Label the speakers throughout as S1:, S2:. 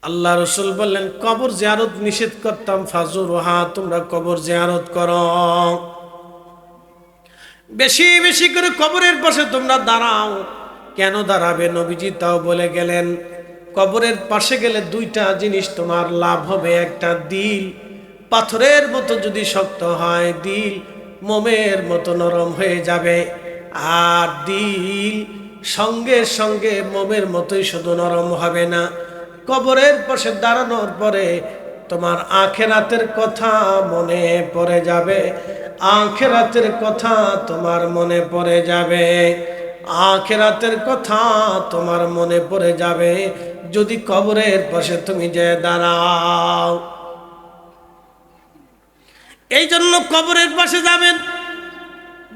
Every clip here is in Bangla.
S1: আল্লাহ রসুল বললেন, কবর জিয়ারত নিষেধ করতাম, ফাজুরুহা, তোমরা কবর জিয়ারত করো, বেশি বেশি করে কবরের পাশে তোমরা দাঁড়াও। কেন দাঁড়াবে? নবীজি তাও বলে গেলেন, কবরের পাশে গেলে দুইটা জিনিস তোমার লাভ হবে। একটা, দিল পাথরের মতো যদি শক্ত হয়, দিল মোমের মতো নরম হয়ে যাবে। আর দিল সঙ্গে সঙ্গে মোমের মতোই শুধু নরম হবে না, কবরের পাশে দাঁড়ানোর পরে তোমার আখেরাতের কথা মনে পড়ে যাবে। আখেরাতের কথা তোমার মনে পড়ে যাবে। আখেরাতের কথা তোমার মনে পড়ে যাবে যদি কবরের পাশে তুমি যে দাঁড়াও। এই জন্য কবরের পাশে যাবেন,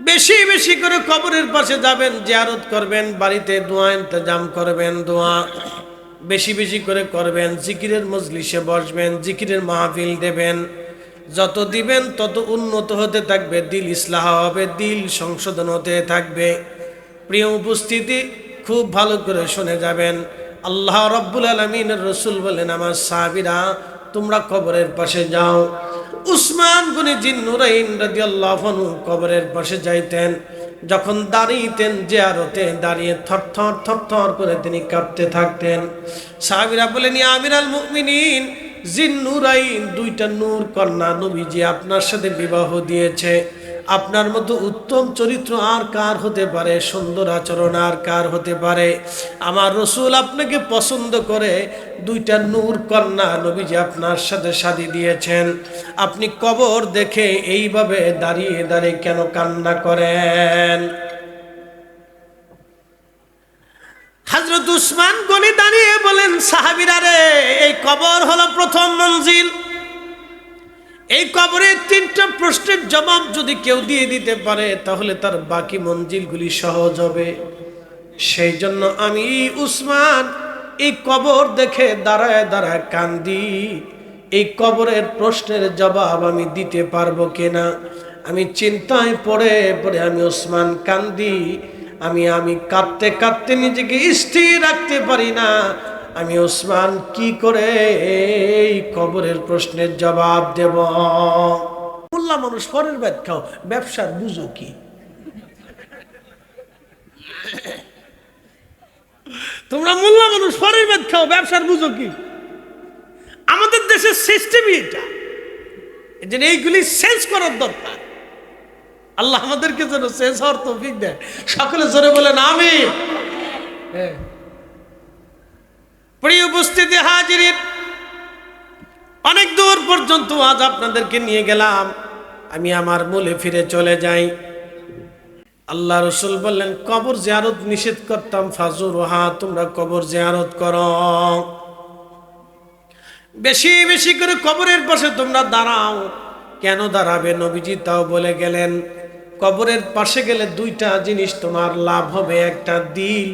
S1: বেশি বেশি করে কবরের পাশে যাবেন, জিয়ারত করবেন, বাড়িতে দোয়া ইন্তজাম করবেন, দোয়া বেশি বেশি করে করবেন, জিকিরের মজলিসে বসবেন, জিকিরের মাহফিল দেবেন। যত দিবেন তত উন্নত হতে থাকবে, দিল ইসলাহ হবে, দিল সংশোধন হতে থাকবে। প্রিয় উপস্থিতি, খুব ভালো করে শুনে যাবেন। আল্লাহ রাব্বুল আলামিনের রাসূল বলেন, আমার সাহাবীরা তোমরা কবরের পাশে যাও। উসমান গনি জিন্নুরাইন রাদিয়াল্লাহু আনহু কবরের পাশে যাইতেন, যখন দাঁড়িয়েতেন জিয়ারতে, দাঁড়িয়ে থরথর থরথর করে তিনি কাঁপতে থাকতেন। সাহাবীরা বলেন, ইয়া আমিরাল মুমিনিন, জিন্নুরাইন, দুইটা নূর কন্যা নবীজি আপনার সাথে বিবাহ দিয়েছে। আপনার মতো উত্তম চরিত্র আর কার হতে পারে? সুন্দর আচরণ আর কার হতে পারে? আমার রসুল আপনাকে পছন্দ করে দুইটা নূর কন্যা নবীজি আপনার সাথে শাদী দিয়েছেন। আপনি কবর দেখে এইভাবে দাঁড়িয়ে দাঁড়িয়ে কেন কান্না করেন? হযরত উসমান গনি দাঁড়িয়ে বলেন, সাহাবীরা রে, এই কবর হলো প্রথম মঞ্জিল। এই কবরের তিনটা প্রশ্নের জবাব যদি কেউ দিয়ে দিতে পারে তাহলে তার বাকি মঞ্জিলগুলি সহজ হবে। সেই জন্য আমি উসমান এই কবর দেখে দাঁড়ায় দাঁড়ায় কান্দি। এই কবরের প্রশ্নের জবাব আমি দিতে পারবো কিনা আমি চিন্তায় পড়ে পড়ে আমি উসমান কান্দি। আমি কাঁদতে কাঁদতে নিজেকে স্থির রাখতে পারি না। আমি উসমান কি করে এই কবরের প্রশ্নের জবাব দেব? মোল্লা মানুষ পরের ভাত খাও, ব্যবসার বুঝো কি? তোমরা মোল্লা মানুষ পরের ভাত খাও, ব্যবসার বুঝো কি? আমাদের দেশের সিস্টেমই এটা। এই জন্য এইগুলি চেঞ্জ করার দরকার। আল্লাহ আমাদেরকে যেন চেঞ্জ হওয়ার তৌফিক দেয়। সকলে জোরে বলেন আমিন। প্রিয় উপস্থিতি হাজিরিন, অনেক দূর পর্যন্ত আজ আপনাদেরকে নিয়ে গেলাম, আমি আমার মূলে ফিরে চলে যাই। আল্লাহ রসুল বললেন, কবর জিয়ারত নিষেধ করতাম, ফাজুরুহা, তোমরা কবর জিয়ারত করো, বেশি বেশি করে কবরের পাশে তোমরা দাঁড়াও। কেন দাঁড়াবে? নবীজি তাও বলে গেলেন, কবরের পাশে গেলে দুইটা জিনিস তোমার লাভ হবে। একটা, দিল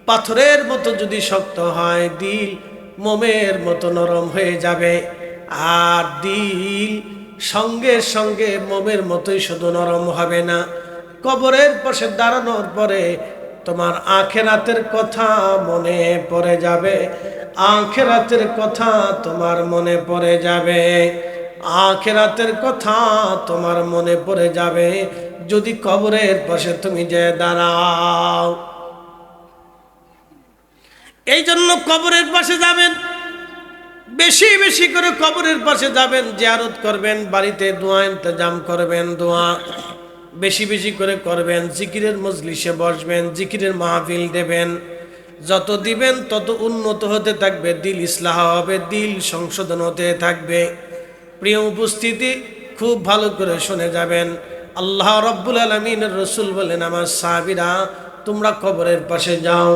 S1: পাথরের মতো যদি শক্ত হয়, দিল মোমের মতো নরম হয়ে যাবে। আর দিল সঙ্গে সঙ্গে মোমের মতোই শুধু নরম হবে না, কবরের পাশে দাঁড়ানোর পরে তোমার আখেরাতের কথা মনে পড়ে যাবে। আখেরাতের কথা তোমার মনে পড়ে যাবে। আখেরাতের কথা তোমার মনে পড়ে যাবে যদি কবরের পাশে তুমি যে দাঁড়াও। এই জন্য কবরের পাশে যাবেন, বেশি বেশি করে কবরের পাশে যাবেন, জিয়ারত করবেন, বাড়িতে দোয়া ইন্তজাম করবেন, দোয়া বেশি বেশি করে করবেন, জিকিরের মজলিসে বসবেন, জিকিরের মাহফিল দেবেন। যত দিবেন তত উন্নত হতে থাকবে, দিল ইসলাহ হবে, দিল সংশোধন হতে থাকবে। প্রিয় উপস্থিতি, খুব ভালো করে শুনে যাবেন। আল্লাহ রাব্বুল আলামিনের রাসূল বলেন, আমার সাহাবীরা তোমরা কবরের পাশে যাও।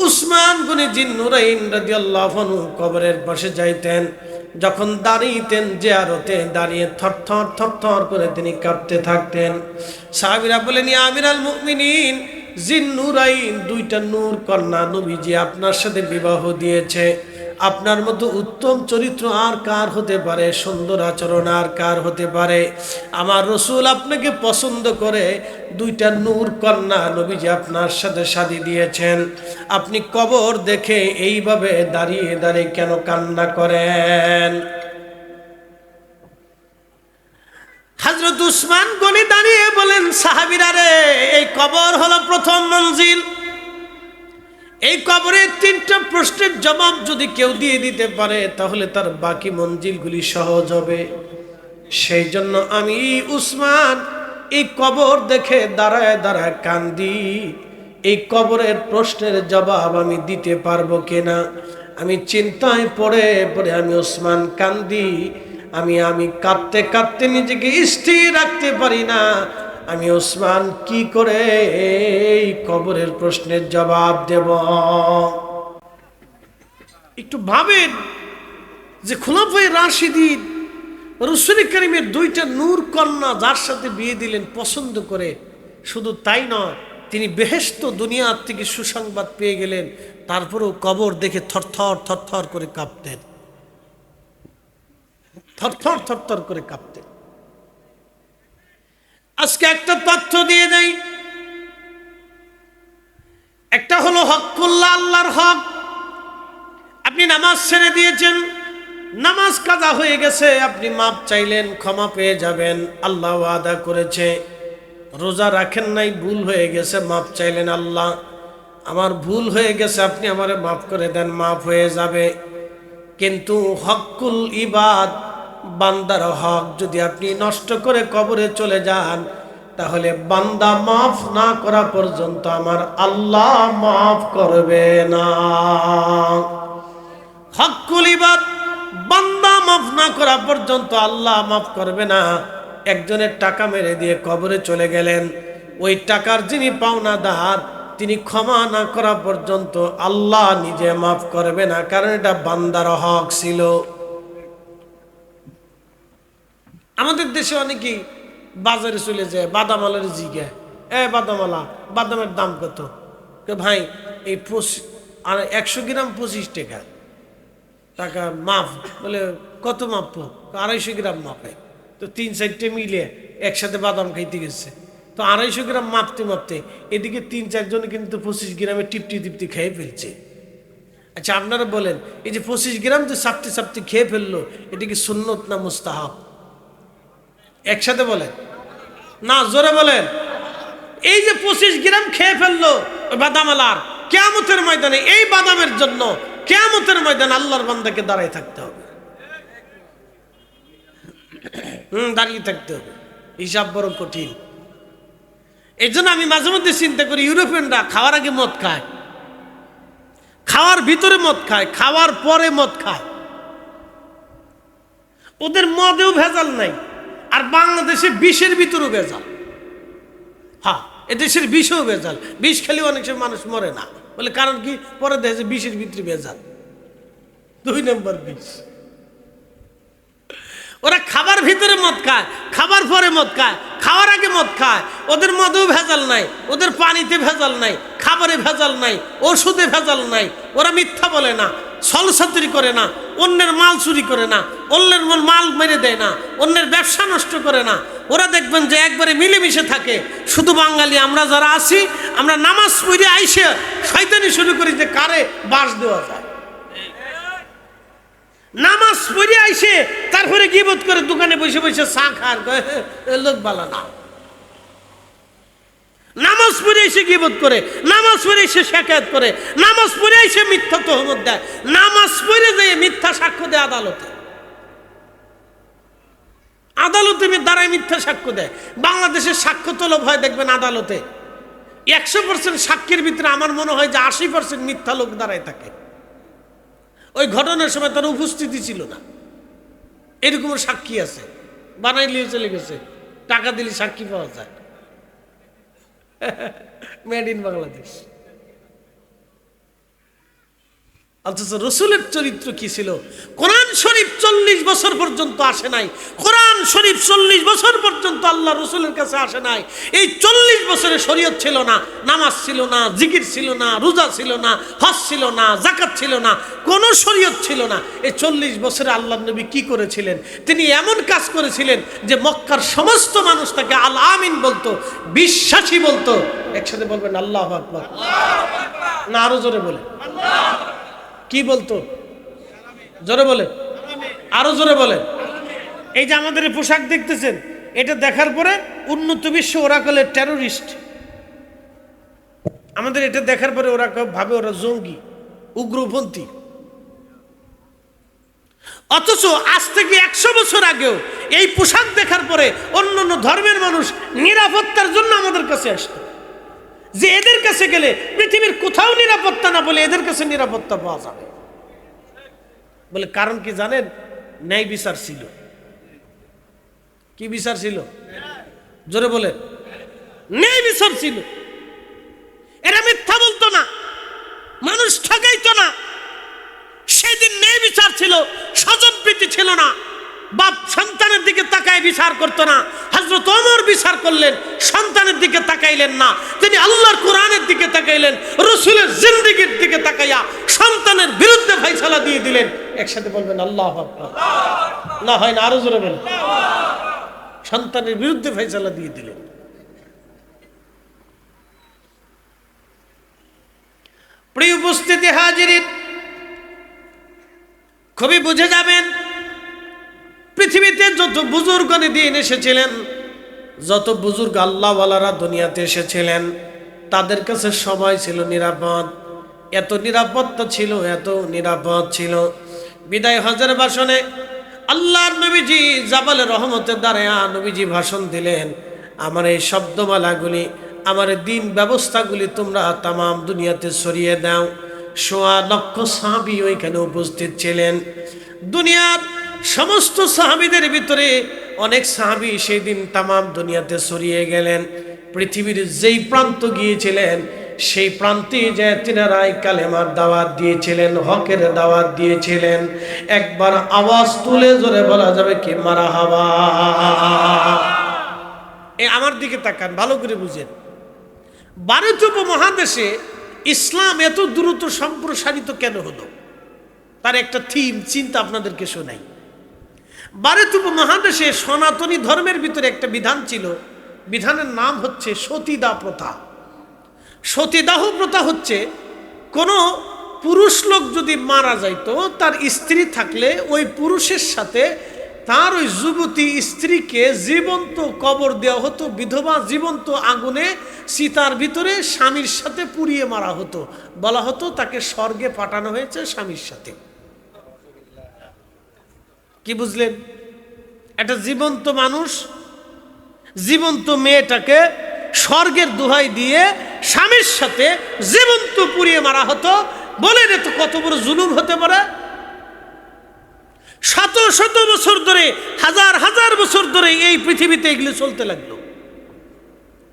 S1: উসমান গনি জিন্নুরাইন রাদিয়াল্লাহু আনহু কবরের পাশে যাইতেন, যখন দাঁড়িয়েতেন জিয়ারতে, দাঁড়িয়ে থরথর থরথর করে তিনি কাঁপতে থাকতেন। সাহাবীরা বলেন, ইয়া আমিরাল মুমিনিন, জিন্নুরাইন, দুইটা নূর কন্যা নবীজি আপনার সাথে বিবাহ দিয়েছে। আপনার মতো উত্তম চরিত্র আর কার হতে পারে, সুন্দর আচরণ আর কার হতে পারে। আমার রসুল আপনাকে পছন্দ করে দুইটা নূর কন্যা নবীজি আপনার সাথে শাদী দিয়েছেন। আপনি কবর দেখে এইভাবে দাঁড়িয়ে দাঁড়িয়ে কেন কান্না করেন? হযরত উসমান গনি দাঁড়িয়ে বলেন, সাহাবীরা রে, এই কবর হলো প্রথম মঞ্জিল। এই কবরের 3টা প্রশ্নের জবাব যদি কেউ দিয়ে দিতে পারে তাহলে তার বাকি মঞ্জিলগুলি সহজ হবে। সেই জন্য আমি উসমান এই কবর দেখে দাঁড়ায় দাঁড়ায় কান্দি, এই কবরের প্রশ্নের জবাব আমি দিতে পারবো কিনা। আমি চিন্তায় পড়ে পড়ে আমি উসমান কান্দি। আমি কাঁদতে কাঁদতে নিজেকে স্থির রাখতে পারি না। আমি উসমান কি করে এই কবরের প্রশ্নের জবাব দেব? একটু ভাবেন যে খুলাফায়ে রাশিদিন রাসূল কারীমের 2টা নূর কন্যা যার সাথে বিয়ে দিলেন পছন্দ করে, শুধু তাই নয়, তিনি বেহেশত দুনিয়ার থেকে সুসংবাদ পেয়ে গেলেন, তারপরেও কবর দেখে থরথর থরথর করে কাঁপতেন, থরথর থরথর করে কাঁপতেন। আজকে একটা তথ্য দিয়ে দেই। একটা হলো হকুল্লাহ, আল্লাহর হক। আপনি নামাজ ছেড়ে দিয়েছেন, নামাজ কাজা হয়ে গেছে, আপনি মাপ চাইলেন, ক্ষমা পেয়ে যাবেন, আল্লাহ ওয়াদা করেছে। রোজা রাখেন নাই, ভুল হয়ে গেছে, মাপ চাইলেন, আল্লাহ আমার ভুল হয়ে গেছে, আপনি আমারে মাফ করে দেন, মাফ হয়ে যাবে। কিন্তু হকুল ইবাদ, বান্দার হক যদি আপনি নষ্ট করে কবরে চলে যান, তাহলে বান্দা মাফ না করা পর্যন্ত আমার আল্লাহ মাফ করবে না। হকুল ইবাদ, বান্দা মাফ না করা পর্যন্ত আল্লাহ মাফ করবে না। একজনের টাকা মেরে দিয়ে কবরে চলে গেলেন, ওই টাকার যিনি পাওনাদার তিনি ক্ষমা না করা পর্যন্ত আল্লাহ নিজে মাফ করবে না, কারণ এটা বান্দার হক ছিল। আমাদের দেশে অনেকেই বাজারে চলে যায়, বাদামালের জিজ্ঞা, বাদামালা, বাদামের দাম কত? ভাই এই 100 গ্রাম 25 টাকা। টাকা মাপ বলে কত মাপবো? 250 গ্রাম মাপে। তো 3-4টে মিলে একসাথে বাদাম খাইতে গেছে, তো 250 গ্রাম মাপতে মাপতে এদিকে 3-4 জন কিন্তু 25 গ্রামে টিপটি টিপটি খেয়ে ফেলছে। আচ্ছা আপনারা বলেন, এই যে 25 গ্রাম যে চাপতে চাপতে খেয়ে ফেললো, এটা কি সুন্নত না মুস্তাহাব? একসাথে বলেন না, জোরে বলেন। এই যে 25 গ্রাম খেয়ে ফেললো বাদামালার, কিয়ামতের ময়দানে এই বাদামের জন্য কিয়ামতের ময়দানে আল্লাহর বান্দাকে দাঁড়ায় থাকতে হবে, দাঁড়িয়ে থাকতে হবে। হিসাব বড় কঠিন। এই জন্য আমি মাঝে মধ্যে চিন্তা করি, ইউরোপিয়ানরা খাওয়ার আগে মদ খায়, খাওয়ার ভিতরে মদ খায়, খাওয়ার পরে মদ খায়, ওদের মদেও ভেজাল নাই। আর বাংলাদেশে বিষের ভিতরেও ভেজাল। হ্যাঁ, এদেশের বিষও ভেজাল। বিষ খেলে অনেক সময় মানুষ মরে না, বলে কারণ কি? পরে দেখে বিষের ভিতরে ভেজাল, 2 নম্বর বিষ। ওরা খাবার ভিতরে মদ খায়, খাবার পরে মদ খায়, খাওয়ার আগে মদ খায়। ওদের মদেও ভেজাল নাই, ওদের পানিতে ভেজাল নাই, খাবারে ভেজাল নাই, ওষুধে ভেজাল নাই। ওরা মিথ্যা বলে না, ছলছাতুরি করে না, অন্যের মাল চুরি করে না, অন্যের মাল মেরে দেয় না, অন্যের ব্যবসা নষ্ট করে না। ওরা দেখবেন যে একবারে মিলেমিশে থাকে। শুধু বাঙালি আমরা যারা আছি, আমরা নামাজ পড়ে আইসে শয়তানি শুরু করি যে কারে বাস দেওয়া যায়। নামাজ পড়ে আইসে তারপরে গীবত করে দোকানে বসে বসে চা খার লোক বালা না। নামাজ পড়ে এসে গীবত করে, নামাজ পড়ে এসে শেকায়ত করে, নামাজ পড়ে এসে মিথ্যা তহমত দেয়, নামাজ পড়ে যেয়ে মিথ্যা সাক্ষ্য দেয় আদালতে। আদালতে দাঁড়ায় মিথ্যা সাক্ষ্য দেয়। বাংলাদেশের সাক্ষ্য তলব হয় দেখবেন আদালতে, 100% সাক্ষীর ভিতরে আমার মনে হয় যে 80% মিথ্যা লোক দাঁড়ায় থাকে। ওই ঘটনার সময় তার উপস্থিতি ছিল না, এরকম সাক্ষী আছে, বানাই নিয়ে চলে গেছে, টাকা দিলে সাক্ষী পাওয়া যায়। Made in Bangladesh. অথচ রসুলের চরিত্র কি ছিল? কোরআন শরীফ 40 বছর পর্যন্ত আসে নাই। কোরআন শরীফ 40 বছর পর্যন্ত আল্লাহ রসুলের কাছে আসে নাই। এই 40 বছরে শরীয়ত ছিল না, নামাজ ছিল না, জিকির ছিল না, রোজা ছিল না, হজ ছিল না, যাকাত ছিল না, কোনো শরীয়ত ছিল না। এই 40 বছরে আল্লাহ নবী কি করেছিলেন? তিনি এমন কাজ করেছিলেন যে মক্কার সমস্ত মানুষ তাকে আল আমিন বলতো, বিশ্বাসী বলতো। একসাথে বলবেন আল্লাহু আকবার। না আরো জোরে বলে কি বলতো? জোরে বলে, আরো জোরে বলে। এই যে আমাদের পোশাক দেখতেছেন, এটা দেখার পরে উন্নত বিশ্ব ওরা বলে টেরোরিস্ট। আমাদের এটা দেখার পরে ওরা ভাবে ওরা জঙ্গি, উগ্রপন্থী। অথচ আজ থেকে 100 বছর আগেও এই পোশাক দেখার পরে অন্যান্য ধর্মের মানুষ নিরাপত্তার জন্য আমাদের কাছে আসতো, যে এদের কাছে গেলে পৃথিবীর কোথাও নিরাপত্তা না বলে এদের কাছে নিরাপত্তা পাওয়া যাবে বলে। কারণ কি জানেন? ন্যায় বিচার ছিল। কি বিচার ছিল? জোরে বলে, ন্যায় বিচার ছিল। এরা মিথ্যা বলতো না, মানুষ ঠকাইতো না। সেদিন ন্যায় বিচার ছিল, স্বজনপ্রীতি ছিল না। বাপ সন্তানের দিকে তাকায় বিচার করতো না। হযরত ওমর বিচার করলেন, সন্তানের দিকে তাকাইলেন না, তিনি আল্লাহর কোরআনের দিকে তাকাইলেন, রাসূলের জিন্দেগীর দিকে তাকাইয়া সন্তানের বিরুদ্ধে ফয়সালা দিয়ে দিলেন। একসাথে বলবেন আল্লাহু আকবার। না হয় না, আরো জোরে বলেন। সন্তানের বিরুদ্ধে ফয়সালা দিয়ে দিলেন। প্রিয় উপস্থিতি হাজিরিন, খুবই বুঝে যাবেন, পৃথিবীতে যত বুজুর্গ দিন এসেছিলেন, যত বুজুর্গ আল্লাহওয়ালারা দুনিয়াতে এসেছিলেন, তাদের কাছে সবাই ছিল নিরাপদ। এত নিরাপত্তা ছিল, এত নিরাপদ ছিল। বিদায় হজের ভাষণে আল্লাহর নবীজি জাবালে রহমতের দাঁড়ায়া নবীজি ভাষণ দিলেন, আমার এই শব্দমালাগুলি, আমার দিন ব্যবস্থাগুলি তোমরা তামাম দুনিয়াতে ছড়িয়ে দাও। 1.25 লক্ষ সাহাবী ওইখানে উপস্থিত ছিলেন। দুনিয়ার সমস্ত সাহাবীদের ভিতরে অনেক সাহাবী সেই দিন তামাম দুনিয়াতে ছড়িয়ে গেলেন। পৃথিবীর যেই প্রান্ত গিয়েছিলেন সেই প্রান্তে যে তিনারাই কালেমার দাওয়াত দিয়েছিলেন, হকের দাওয়াত দিয়েছিলেন। একবার আওয়াজ তুলে জোরে বলা যাবে কি মারহাবা। আমার দিকে তাকান, ভালো করে বুঝেন। ভারতীয় উপমহাদেশে ইসলাম এত দ্রুত সম্প্রসারিত কেন হলো? তার একটা থিম চিন্তা আপনাদেরকে শোনাই। ভারতীয় উপমহাদেশে সনাতনী ধর্মের ভিতরে একটা বিধান ছিল, বিধানের নাম হচ্ছে সতীদাহ প্রথা। সতীদাহ প্রথা হচ্ছে কোনো পুরুষ লোক যদি মারা যাইতো, তার স্ত্রী থাকলে ওই পুরুষের সাথে তার ওই যুবতী স্ত্রীকে জীবন্ত কবর দেওয়া হতো, বিধবা জীবন্ত আগুনে চিতার ভিতরে স্বামীর সাথে পুড়িয়ে মারা হতো। বলা হতো তাকে স্বর্গে পাঠানো হয়েছে স্বামীর সাথে। কি বুঝলেন? একটা জীবন্ত মানুষ, জীবন্ত মেয়েটাকে স্বর্গের দোহাই দিয়ে স্বামীর সাথে জীবন্ত পুড়িয়ে মারা হতো। বলেন এত কত বড় জুলুম হতে পারে? শত শত বছর ধরে, হাজার হাজার বছর ধরে এই পৃথিবীতে এগুলো চলতে লাগলো,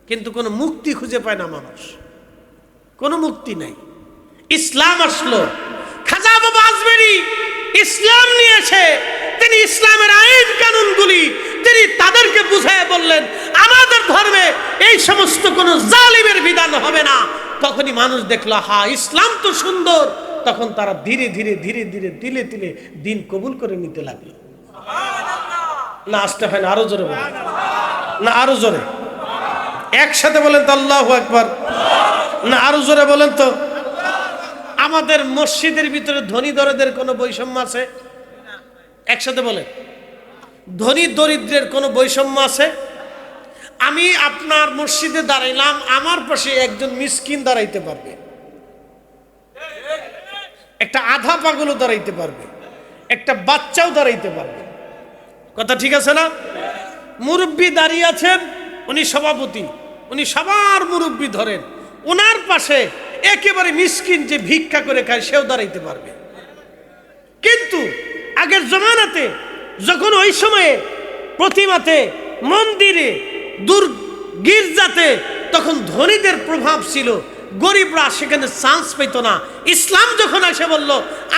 S1: কিন্তু কোনো মুক্তি খুঁজে পায় না মানুষ। কোনো মুক্তি নাই। ইসলাম আসলো, খাজা বাবা আজমেরি ইসলাম নিয়েছে। তিনি ইসলামের আইন কানুনগুলি তিনি তাদেরকে বুঝায় বললেন, আমাদের ধর্মে এই সমস্ত কোনো জালিমের বিধান হবে না। তখনই মানুষ দেখলো, হা ইসলাম তো সুন্দর। তখন তারা ধীরে ধীরে ধীরে ধীরে দিলে দিলে দিন কবুল করে নিতে লাগলো। না আসতে হয় না, আরো জোরে বলেন। না আরো জোরে, একসাথে বলেন তো আল্লাহু আকবার। না আরো জোরে বলেন তো। আমাদের মসজিদের ভিতরে ধনী দরিদ্রের কোনো বৈষম্য আছে? একসাথে বলেন। ধনী দরিদ্রের কোনো বৈষম্য আছে? আমি আপনার মসজিদে দাঁড়াইলাম, আমার পাশে একজন মিসকিন দাঁড়াইতে পারবে, একটা আধা পাগলও দাঁড়াইতে পারবে, একটা বাচ্চাও দাঁড়াইতে পারবে। কথা ঠিক আছে না? মুরব্বী দাঁড়িয়ে আছেন, উনি সভাপতি, উনি সবার মুরব্বী ধরেন, ওনার পাশে একেবারে মিসকিন যে ভিক্ষা করে খায় সেও দাঁড়াইতে পারবে। কিন্তু আগের জমানাতে যখন ওই সময়ে প্রতিমাতে, মন্দিরে, গির্জাতে তখন ধনীদের প্রভাব ছিল, গরিবরা সেখানে চান্স পেত না। ইসলাম যখন এসে বলল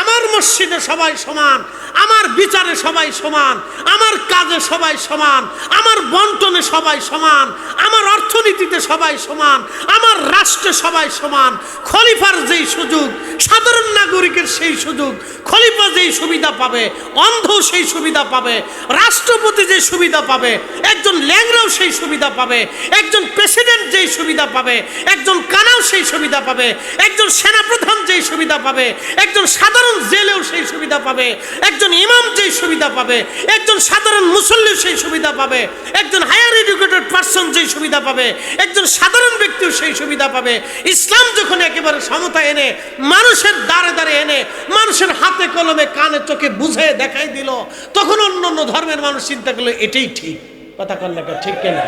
S1: আমার মসজিদে সবাই সমান, আমার বিচারে সবাই সমান, আমার কাজে সবাই সমান, আমার বন্টনে সবাই সমান, আমার অর্থনীতিতে সবাই সমান, আমার রাষ্ট্রে সবাই সমান। খলিফার যেই সুযোগ, সাধারণ নাগরিকের সেই সুযোগ, খলিফা যেই সুবিধা পাবে, অন্ধ সেই সুবিধা পাবে, রাষ্ট্রপতি যে সুবিধা পাবে, একজন ল্যাংড়াও সেই সুবিধা পাবে, একজন প্রেসিডেন্ট যেই সুবিধা পাবে, একজন কানাও সেই সুবিধা পাবে, একজন সেনাপ্রধান যেই সুবিধা পাবে, একজন সাধারণ জেলেও সেই সুবিধা পাবে, একজন ইমাম যেই সুবিধা পাবে, একজন সাধারণ মুসল্লি সেই সুবিধা পাবে, একজন হায়ার এডুকেটেড পার্সন যেই সুবিধা পাবে, একজন সাধারণ ব্যক্তিও সেই সুবিধা পাবে। ইসলাম যখন একেবারে সমতা এনে মানুষের দ্বারে দ্বারে এনে মানুষের হাতে কলমে কানে চোখে বুঝে দেখাই দিল, তখন অন্য অন্য ধর্মের মানুষ চিন্তা করলো এটাই ঠিক। কথা কন না ঠিক কেনা?